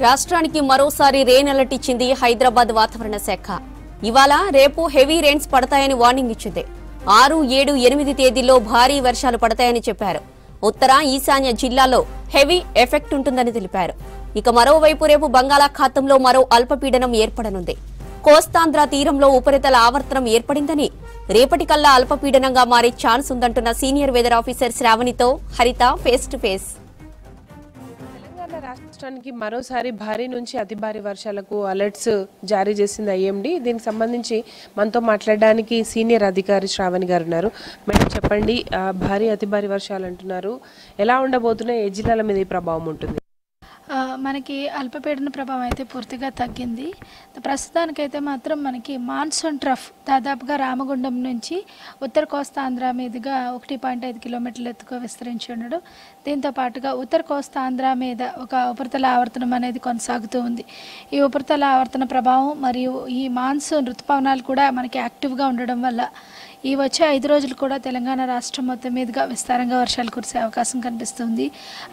రాష్ట్రానికి మరోసారి rain alert ఇచ్చింది హైదరాబాద్ వాతావరణ శాఖ. ఇవాళ రేపు హెవీ రెయిన్స్ పడతాయని వార్నింగ్ ఇచ్చింది. 6, 7, 8 తేదీల్లో భారీ వర్షాలు పడతాయని చెప్పారు. ఉత్తర ఈశాన్య జిల్లాల్లో హెవీ ఎఫెక్ట్ ఉంటుందని తెలిపారు. ఇక మరోవైపు రేపు బంగాళాఖాతంలో మరో అల్పపీడనం ఏర్పడనుంది. కోస్తాంధ్ర తీరంలో ఉపరితల ఆవర్తనం ఏర్పడిందని, రేపటికల్లా అల్పపీడనంగా మారే ఛాన్స్ ఉందంటున్న సీనియర్ వెదర్ ఆఫీసర్ శ్రావణితో హరిత ఫేస్ టు ఫేస్. రాష్ట్రానికి మరోసారి భారీ నుంచి అతి భారీ వర్షాలకు అలర్ట్స్ జారీ చేసింది ఐఎండీ. దీనికి సంబంధించి మనతో మాట్లాడడానికి సీనియర్ అధికారి శ్రావణి గారు ఉన్నారు. మేడం చెప్పండి, భారీ అతి భారీ వర్షాలు అంటున్నారు, ఎలా ఉండబోతున్నాయి, ఏ జిల్లాల మీద ఈ ప్రభావం ఉంటుంది? మనకి అల్పపీడన ప్రభావం అయితే పూర్తిగా తగ్గింది. ప్రస్తుతానికైతే మాత్రం మనకి మాన్సూన్ ట్రఫ్ దాదాపుగా రామగుండం నుంచి ఉత్తర కోస్తాంధ్ర మీదుగా 1.5 కిలోమీటర్ల ఎత్తుగా విస్తరించి ఉండడం, దీంతో పాటుగా ఉత్తర కోస్తాంధ్ర మీద ఒక ఉపరితల ఆవర్తనం అనేది కొనసాగుతూ ఉంది. ఈ ఉపరితల ఆవర్తన ప్రభావం మరియు ఈ మాన్సూన్ ఋతుపవనాలు కూడా మనకి యాక్టివ్గా ఉండడం వల్ల ఈ వచ్చే 5 రోజులు కూడా తెలంగాణ రాష్ట్రం మొత్తం మీదుగా విస్తారంగా వర్షాలు కురిసే అవకాశం కనిపిస్తుంది.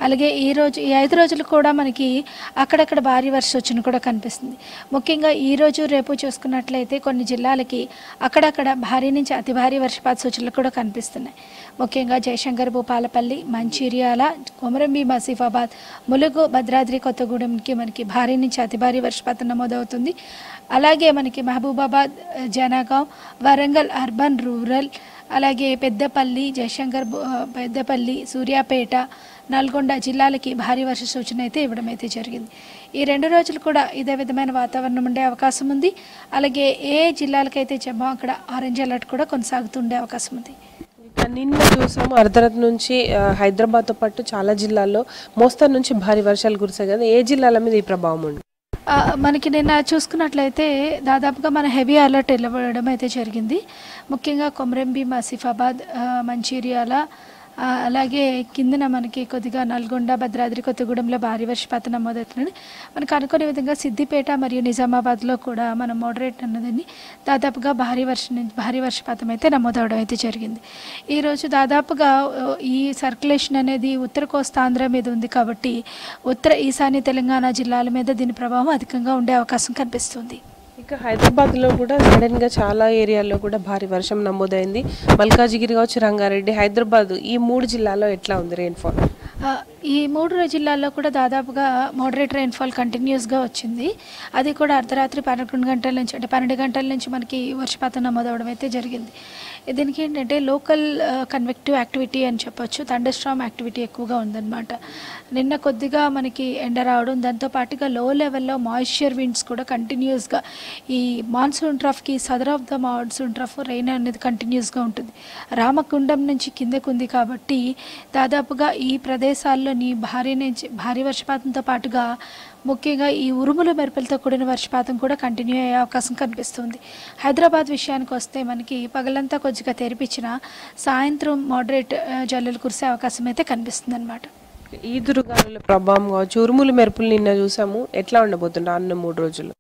అలాగే ఈ 5 రోజులు కూడా మనకి అక్కడక్కడ భారీ వర్షం కూడా కనిపిస్తుంది. ముఖ్యంగా ఈ రోజు రేపు చూసుకున్నట్లయితే కొన్ని జిల్లాలకి అక్కడక్కడ భారీ నుంచి అతి భారీ వర్షపాత సూచనలు కూడా కనిపిస్తున్నాయి. ముఖ్యంగా జయశంకర్, భూపాలపల్లి, మంచిర్యాల, కొమరంభీం, ఆసిఫాబాద్, ములుగు, భద్రాద్రి కొత్తగూడెంకి మనకి భారీ నుంచి అతి భారీ వర్షపాతం నమోదవుతుంది. అలాగే మనకి మహబూబాబాద్, జనగాం, వరంగల్ అర్బన్, రూరల్, అలాగే పెద్దపల్లి, జయశంకర్, పెద్దపల్లి, సూర్యాపేట, నల్గొండ జిల్లాలకి భారీ వర్ష సూచన అయితే ఇవ్వడం అయితే జరిగింది. ఈ 2 రోజులు కూడా ఇదే విధమైన వాతావరణం ఉండే అవకాశం ఉంది. అలాగే ఏ జిల్లాలకైతే చెప్పామో అక్కడ ఆరెంజ్ అలర్ట్ కూడా కొనసాగుతుండే అవకాశం ఉంది. నిన్న చూసాము అర్ధరాత్రి నుంచి హైదరాబాద్తో పాటు చాలా జిల్లాల్లో మోస్తరు నుంచి భారీ వర్షాలు కురిసాయి కదా, ఏ జిల్లాల మీద ఈ ప్రభావం ఉంది? మనకి నిన్న చూసుకున్నట్లయితే దాదాపుగా మన హెవీ అలర్ట్ ఇవ్వడం అయితే జరిగింది. ముఖ్యంగా కొమరంభీం, ఆసిఫాబాద్, మంచిర్యాల, అలాగే కిందన మనకి కొద్దిగా నల్గొండ, భద్రాద్రి కొత్తగూడెంలో భారీ వర్షపాతం నమోదవుతుంది. మనకు అనుకునే విధంగా సిద్దిపేట మరియు నిజామాబాద్లో కూడా మనం మోడరేట్ అన్నదని దాదాపుగా భారీ వర్షపాతం అయితే నమోదవడం అయితే జరిగింది. ఈరోజు దాదాపుగా ఈ సర్క్యులేషన్ అనేది ఉత్తర కోస్తాంధ్ర మీద ఉంది కాబట్టి ఉత్తర ఈశాన్య తెలంగాణ జిల్లాల మీద దీని ప్రభావం అధికంగా ఉండే అవకాశం కనిపిస్తుంది. ఇక హైదరాబాద్లో కూడా సడన్గా చాలా ఏరియాల్లో కూడా భారీ వర్షం నమోదైంది. మల్కాజిగిరి కావచ్చు, రంగారెడ్డి, హైదరాబాద్, ఈ 3 జిల్లాల్లో ఎట్లా ఉంది రెయిన్ఫాల్? ఈ 3 జిల్లాల్లో కూడా దాదాపుగా మోడరేట్ రెయిన్ఫాల్ కంటిన్యూస్గా వచ్చింది. అది కూడా అర్ధరాత్రి 12 గంటల నుంచి అంటే 12 గంటల నుంచి మనకి వర్షపాతం నమోదవడం అయితే జరిగింది. దీనికి ఏంటంటే లోకల్ కన్వెక్టివ్ యాక్టివిటీ అని చెప్పొచ్చు, థండర్ స్టార్మ్ యాక్టివిటీ ఎక్కువగా ఉందన్నమాట. నిన్న కొద్దిగా మనకి ఎండ రావడం, దాంతోపాటుగా లో లెవెల్లో మాయిశ్చర్ విండ్స్ కూడా కంటిన్యూస్గా ఈ మాన్సూన్ ట్రఫ్కి southern of the monsoon trough rain అనేది కంటిన్యూస్గా ఉంటుంది. రామగుండం నుంచి కిందకు ఉంది కాబట్టి దాదాపుగా ఈ ప్రదేశాల్లోని భారీ వర్షపాతంతో పాటుగా ముఖ్యంగా ఈ ఉరుములు మెరుపులతో కూడిన వర్షపాతం కూడా కంటిన్యూ అయ్యే అవకాశం కనిపిస్తుంది. హైదరాబాద్ విషయానికి వస్తే మనకి పగలంతా కొద్దిగా తెరిపించిన సాయంత్రం మోడరేట్ జల్లులు కురిసే అవకాశం అయితే కనిపిస్తుంది అనమాట. ఈదురుగాలుల ప్రభావం కావచ్చు, ఉరుములు మెరుపులు నిన్న చూసాము, ఎట్లా ఉండబోతుండే అన్న 3 రోజులు?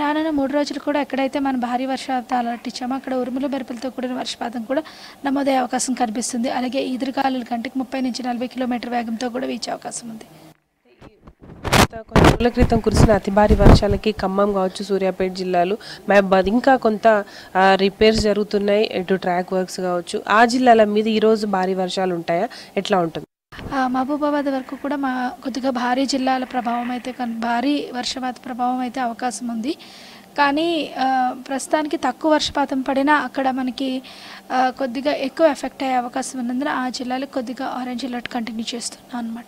రానున్న 3 రోజులు కూడా ఎక్కడైతే మనం భారీ వర్షపాతం అలర్ట్ ఇచ్చామో అక్కడ ఉరుములు మెరుపులతో కూడిన వర్షపాతం కూడా నమోదయ్యే అవకాశం కనిపిస్తుంది. అలాగే ఈదురుగాలులు గంటకు 30 నుంచి 40 కిలోమీటర్ వేగంతో కూడా వీచే అవకాశం ఉంది. కొన్ని రోజుల క్రితం కురిసిన అతి భారీ వర్షాలకి ఖమ్మం కావచ్చు, సూర్యాపేట జిల్లాలు, మహబూబాద్, ఇంకా కొంత రిపేర్స్ జరుగుతున్నాయి, ఇటు ట్రాక్ వర్క్స్ కావచ్చు, ఆ జిల్లాల మీద ఈరోజు భారీ వర్షాలు ఉంటాయా, ఎట్లా ఉంటుంది? మహబూబాబాద్ వరకు కూడా కొద్దిగా భారీ జిల్లాల ప్రభావం అయితే భారీ వర్షపాత ప్రభావం అయితే అవకాశం ఉంది. కానీ ప్రస్తుతానికి తక్కువ వర్షపాతం పడినా అక్కడ మనకి కొద్దిగా ఎక్కువ ఎఫెక్ట్ అయ్యే అవకాశం ఉన్నందున ఆ జిల్లాలకు కొద్దిగా ఆరెంజ్ అలర్ట్ కంటిన్యూ చేస్తున్నాం అనమాట.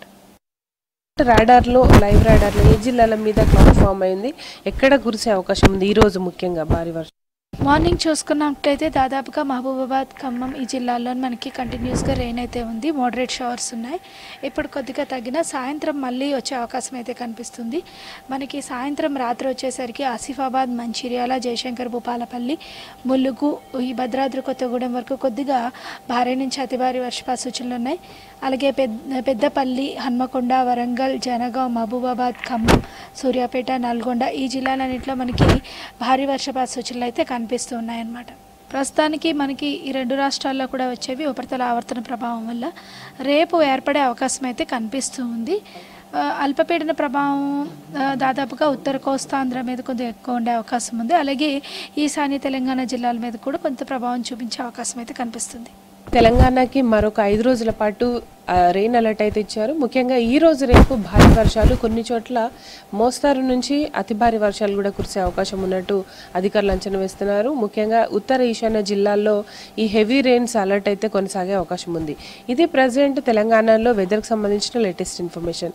లైవ్ రాడార్లో ఏ జిల్లాల మీద క్లౌడ్ ఫామ్ అయింది, ఎక్కడ కురిసే అవకాశం ఉంది ఈరోజు ముఖ్యంగా భారీ వర్షం? మార్నింగ్ చూసుకున్నట్లయితే దాదాపుగా మహబూబాబాద్, ఖమ్మం ఈ జిల్లాల్లో మనకి కంటిన్యూస్గా రెయిన్ అయితే ఉంది, మోడరేట్ షవర్స్ ఉన్నాయి. ఇప్పుడు కొద్దిగా తగ్గిన సాయంత్రం మళ్ళీ వచ్చే అవకాశం అయితే కనిపిస్తుంది. మనకి సాయంత్రం రాత్రి వచ్చేసరికి ఆసిఫాబాద్, మంచిర్యాల, జయశంకర్, భూపాలపల్లి, ములుగు, ఈ భద్రాద్రి కొత్తగూడెం వరకు కొద్దిగా భారీ నుంచి అతి భారీ వర్షపాత సూచనలు ఉన్నాయి. అలాగే పెద్దపల్లి, హన్మకొండ, వరంగల్, జనగాం, మహబూబాబాద్, ఖమ్మం, సూర్యాపేట, నల్గొండ ఈ జిల్లాలన్నింటిలో మనకి భారీ వర్షపాత సూచనలు అయితే కనిపిస్తూ ఉన్నాయన్నమాట. ప్రస్తుతానికి మనకి ఈ 2 రాష్ట్రాల్లో కూడా వచ్చేవి ఉపరితల ఆవర్తన ప్రభావం వల్ల రేపు ఏర్పడే అవకాశం అయితే కనిపిస్తూ ఉంది. అల్పపీడన ప్రభావం దాదాపుగా ఉత్తర కోస్తాంధ్ర మీద కొంచెం ఎక్కువ ఉండే అవకాశం ఉంది. అలాగే ఈశాన్య తెలంగాణ జిల్లాల మీద కూడా కొంత ప్రభావం చూపించే అవకాశం అయితే కనిపిస్తుంది. తెలంగాణకి మరొక 5 రోజుల పాటు రెయిన్ అలర్ట్ అయితే ఇచ్చారు. ముఖ్యంగా ఈ రోజు రేపు భారీ వర్షాలు, కొన్ని చోట్ల మోస్తారు నుంచి అతి భారీ వర్షాలు కూడా కురిసే అవకాశం ఉన్నట్టు అధికారులు అంచనా వేస్తున్నారు. ముఖ్యంగా ఉత్తర ఈశాన్య జిల్లాల్లో ఈ హెవీ రెయిన్స్ అలర్ట్ అయితే కొనసాగే అవకాశం ఉంది. ఇది ప్రజెంట్ తెలంగాణలో వెదర్కి సంబంధించిన లేటెస్ట్ ఇన్ఫర్మేషన్.